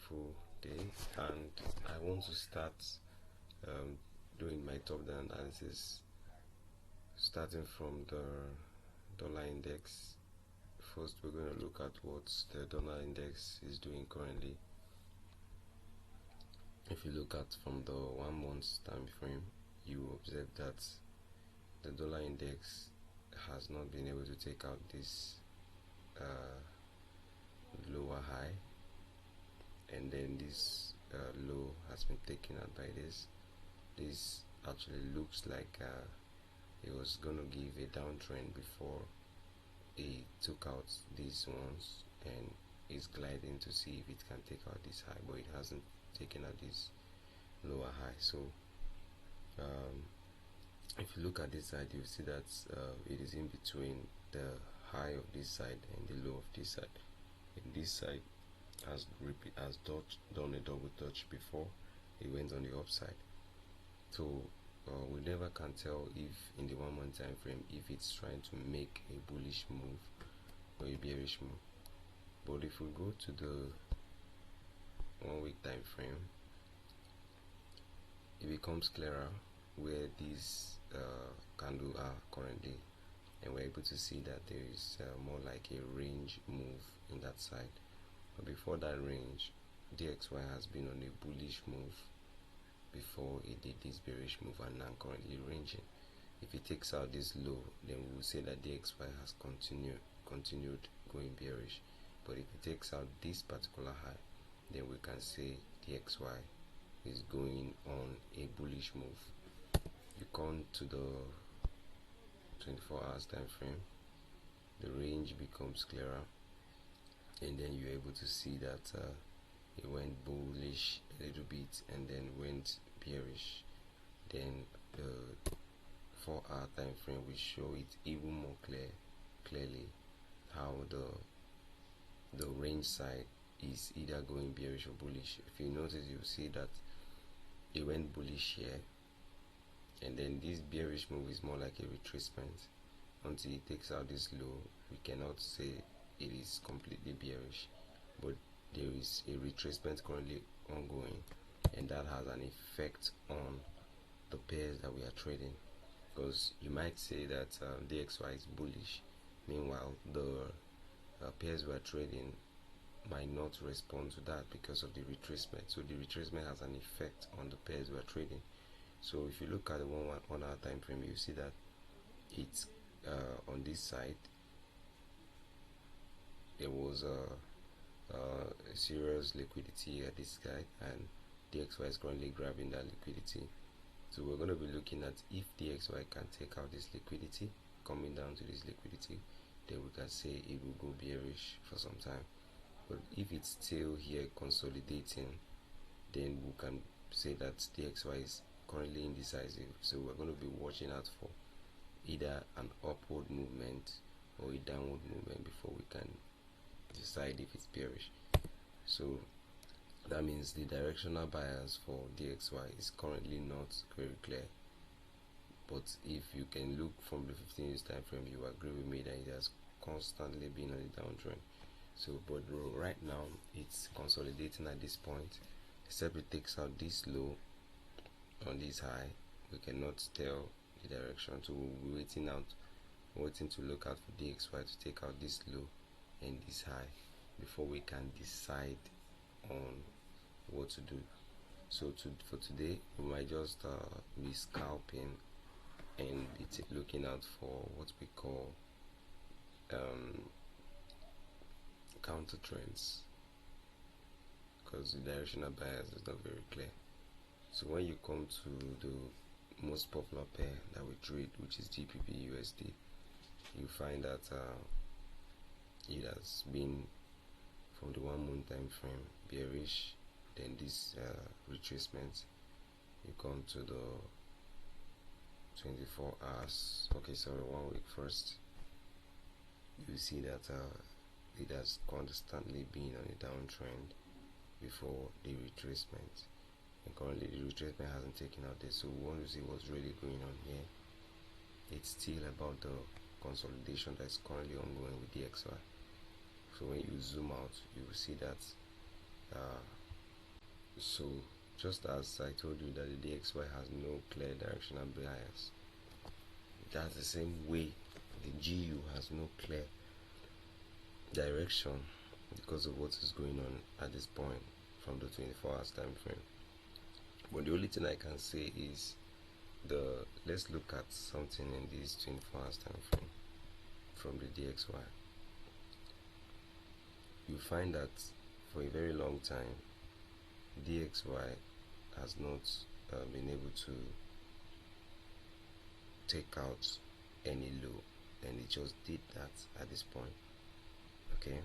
beautiful day, and I want to start doing my top down analysis starting from the dollar index. First, we're going to look at what the dollar index is doing currently. If you look at from the 1 month time frame, you observe that the dollar index has not been able to take out this lower high, and then this low has been taken out by this. This actually looks like it was gonna give a downtrend before it took out these ones, and is gliding to see if it can take out this high, but it hasn't taken out this lower high. So if you look at this side, you see that it is in between the high of this side and the low of this side. And this side has done a double touch before it went on the upside. So we never can tell if in the 1 month time frame if it's trying to make a bullish move or a bearish move. But if we go to the 1 week time frame, it becomes clearer where these candles are currently, and we're able to see that there is more like a range move in that side. But before that range, DXY has been on a bullish move before it did this bearish move, and now currently ranging. If it takes out this low, then we will say that DXY has continued going bearish. But if it takes out this particular high, then we can say DXY is going on a bullish move. You come to the 24 hours time frame, the range becomes clearer, and then you're able to see that it went bullish a little bit and then went bearish. Then the 4-hour time frame will show it even more clearly how the range side is either going bearish or bullish. If you notice, you'll see that it went bullish here, and then this bearish move is more like a retracement. Until it takes out this low, we cannot say it is completely bearish, but there is a retracement currently ongoing, and that has an effect on the pairs that we are trading. Because you might say that DXY is bullish, meanwhile the pairs we are trading might not respond to that because of the retracement. So the retracement has an effect on the pairs we are trading. So if you look at the 1 hour time frame, you see that it's on this side there was a serious liquidity at this guy, and DXY is currently grabbing that liquidity. So we're going to be looking at if DXY can take out this liquidity, coming down to this liquidity, then we can say it will go bearish for some time. But if it's still here consolidating, then we can say that DXY is currently indecisive. So we're going to be watching out for either an upward movement or a downward movement before we can decide if it's bearish. So that means the directional bias for DXY is currently not very clear. But if you can look from the 15 years time frame, you agree with me that it has constantly been on a downtrend. So but right now it's consolidating at this point, except it takes out this low on this high. We cannot tell the direction, so we'll be waiting to look out for DXY to take out this low and this high before we can decide on what to do. So for today, we might just be scalping and be looking out for what we call counter trends, because the directional bias is not very clear. So when you come to the most popular pair that we trade, which is GBP USD, you find that it has been from the 1 month time frame bearish, then this retracement. You come to the 24 hours, okay, sorry, 1 week first, you see that it has constantly been on a downtrend before the retracement, and currently the retracement hasn't taken out this. So we want to see what's really going on here. It's still about the consolidation that's currently ongoing with DXY. So when you zoom out, you will see that So just as I told you that the DXY has no clear directional bias, that's the same way the GU has no clear direction because of what is going on at this point from the 24 hours time frame. But the only thing I can say is let's look at something in this 24 hours time frame from the DXY. You find that for a very long time DXY has not been able to take out any low, and it just did that at this point. Okay,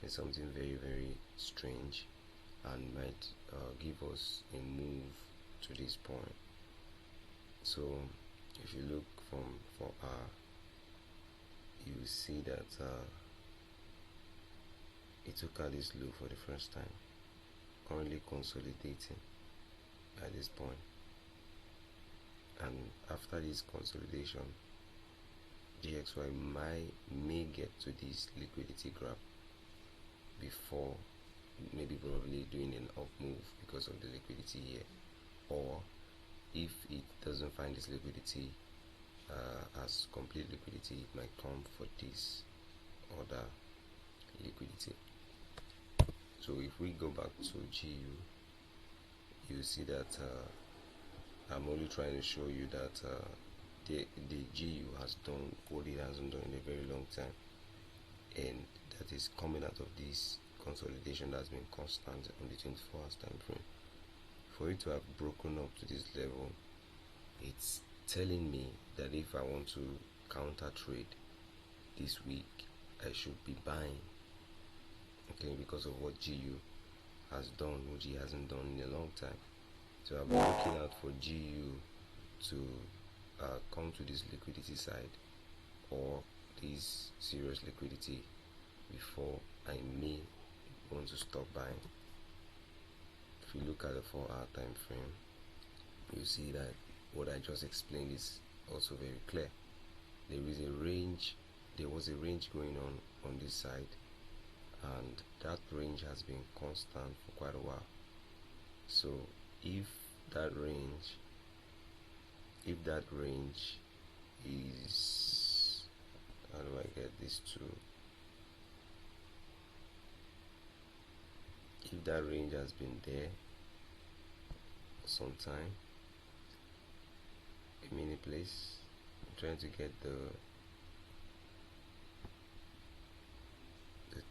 it's something very, very strange and might give us a move to this point. So if you look from 4R, you see that it took out this low for the first time, currently consolidating at this point, and after this consolidation DXY may get to this liquidity grab before maybe probably doing an up move because of the liquidity here, or if it doesn't find this liquidity as complete liquidity, it might come for this other liquidity. So if we go back to GU, you see that I'm only trying to show you that the GU has done what it hasn't done in a very long time, and that is coming out of this consolidation that's been constant on the 24 hours time frame. For it to have broken up to this level, it's telling me that if I want to counter trade this week, I should be buying, okay, because of what GU has done, which he hasn't done in a long time. So I'm looking out for GU to come to this liquidity side or this serious liquidity before I may want to stop buying. If you look at the 4-hour time frame, you see that what I just explained is also very clear. There is a range, there was a range going on this side, and that range has been constant for quite a while. So if that range is, how do I get this to, if that range has been there for some time, a mini place, I'm trying to get the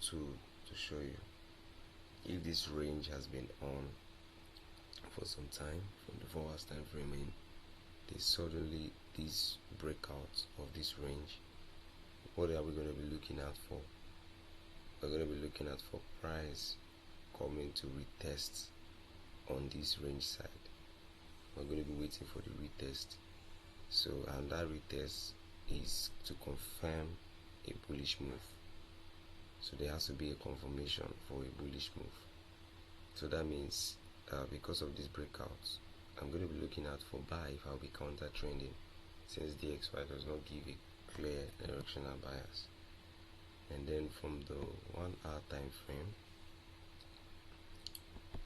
tool to show you. If this range has been on for some time from the 4 hours time frame, and there's suddenly this breakout of this range, what are we going to be looking out for? We're going to be looking out for price coming to retest on this range side. We're going to be waiting for the retest. So, and that retest is to confirm a bullish move. So there has to be a confirmation for a bullish move. So that means because of this breakout, I'm going to be looking out for buy if I'll be counter trending, since DXY does not give a clear directional bias. And then from the 1 hour time frame,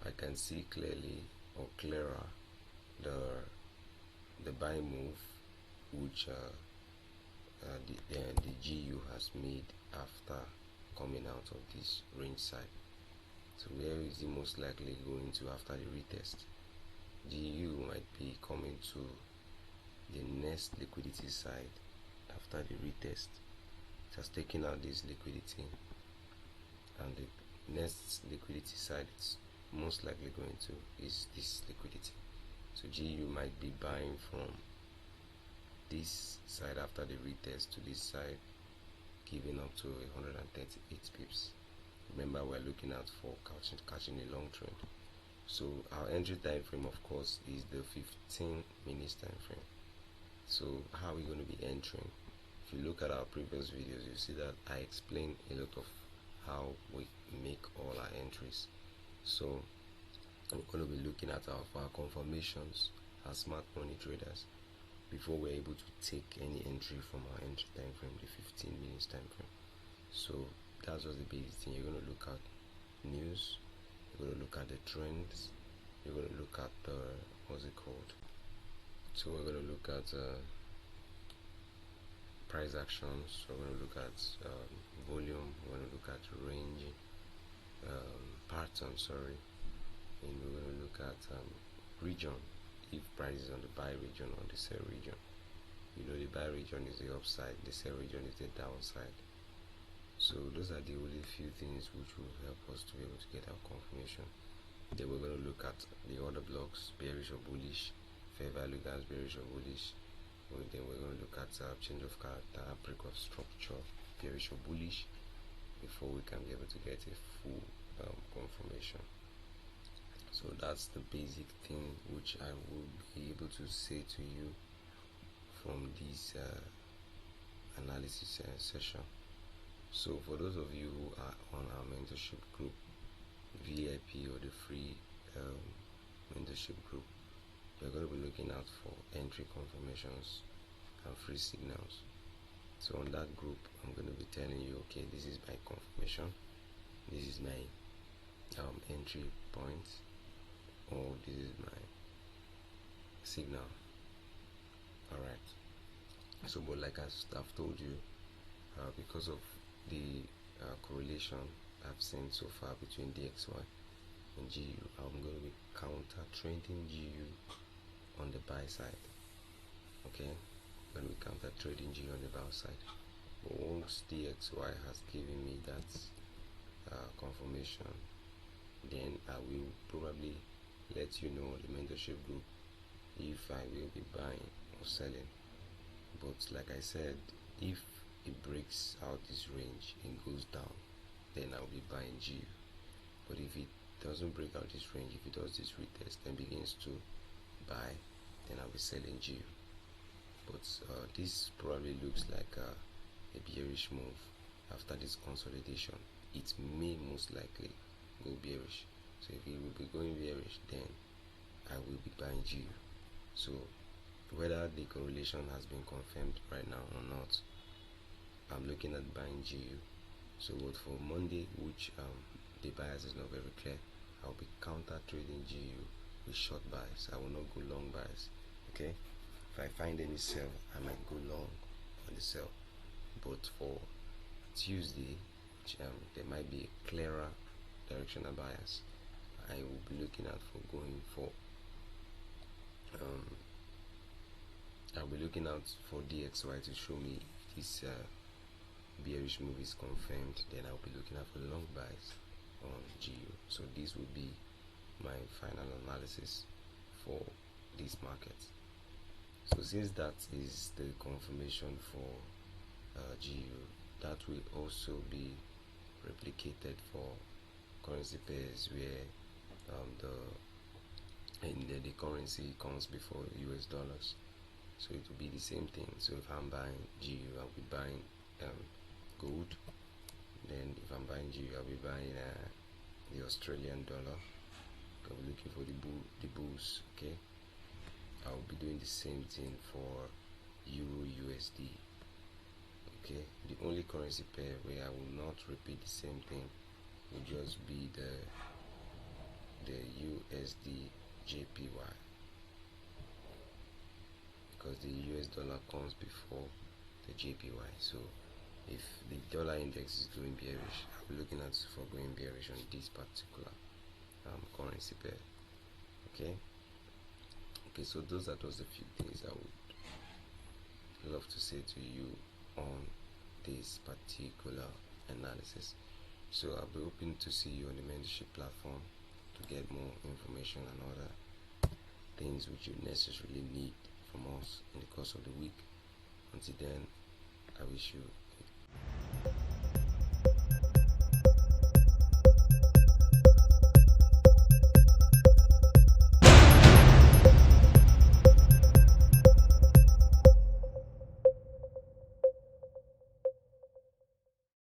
I can see clearly or clearer the buy move which the GU has made after coming out of this range side. So where is it most likely going to after the retest? GU might be coming to the next liquidity side after the retest. It has taken out this liquidity, and the next liquidity side it's most likely going to is this liquidity. So GU might be buying from this side after the retest to this side, giving up to 138 pips. Remember, we're looking out for catching a long trend. So our entry time frame, of course, is the 15 minutes time frame. So how are we going to be entering? If you look at our previous videos, you see that I explain a lot of how we make all our entries. So we're going to be looking at our confirmations as smart money traders before we're able to take any entry from our entry time frame, the 15 minutes time frame. So that's just the basic thing. You're going to look at news, you're going to look at the trends, we're going to look at the, what's it called, so we're going to look at price actions. So we're going to look at volume, we're going to look at range, pattern, sorry, and we're going to look at region, if price is on the buy region or the sell region. You know, the buy region is the upside, the sell region is the downside. So those are the only few things which will help us to be able to get our confirmation. Then we're going to look at the order blocks, bearish or bullish, fair value guys, bearish or bullish. Then we're going to look at change of character, break of structure, bearish or bullish, before we can be able to get a full confirmation. So that's the basic thing which I will be able to say to you from this analysis session. So for those of you who are on our mentorship group, VIP or the free mentorship group, you're going to be looking out for entry confirmations and free signals. So on that group, I'm going to be telling you, okay, this is my confirmation, this is my entry point, or this is my signal. Alright, so but like I've told you, because of the correlation I've seen so far between DXY and GU, I'm going to be counter trading GU on the buy side. Okay, when we counter trading GU on the buy side, but once DXY has given me that confirmation, then I will probably let you know the mentorship group if I will be buying or selling. But like I said, if it breaks out this range and goes down, then I'll be buying GU. But if it doesn't break out this range, if it does this retest and begins to buy, then I'll be selling GU. But this probably looks like a bearish move. After this consolidation, it may most likely go bearish. So if it will be going bearish, then I will be buying GU. So whether the correlation has been confirmed right now or not, I'm looking at buying GU. So but for Monday, which the bias is not very clear, I'll be counter trading GU with short buys. I will not go long buys. Okay, if I find any sell, I might go long on the sell. But for Tuesday, there might be a clearer directional bias. I will be looking out for going for I'll be looking out for DXY to show me if this bearish move is confirmed. Then I'll be looking out for long buys on GU. So this will be my final analysis for this market. So since that is the confirmation for GU, that will also be replicated for currency pairs where the currency comes before US dollars. So it will be the same thing. So if I'm buying GU, I'll be buying gold. Then if I'm buying GU, I'll be buying the Australian dollar. I'll be looking for the bulls. Okay, I'll be doing the same thing for Euro USD. Okay, the only currency pair where I will not repeat the same thing will just be the USD JPY, because the US dollar comes before the JPY. So if the dollar index is going bearish, I'll be looking at for going bearish on this particular currency pair. Okay, so those are just a few things I would love to say to you on this particular analysis. So I'll be hoping to see you on the mentorship platform to get more information and other things which you necessarily need from us in the course of the week. Until then, I wish you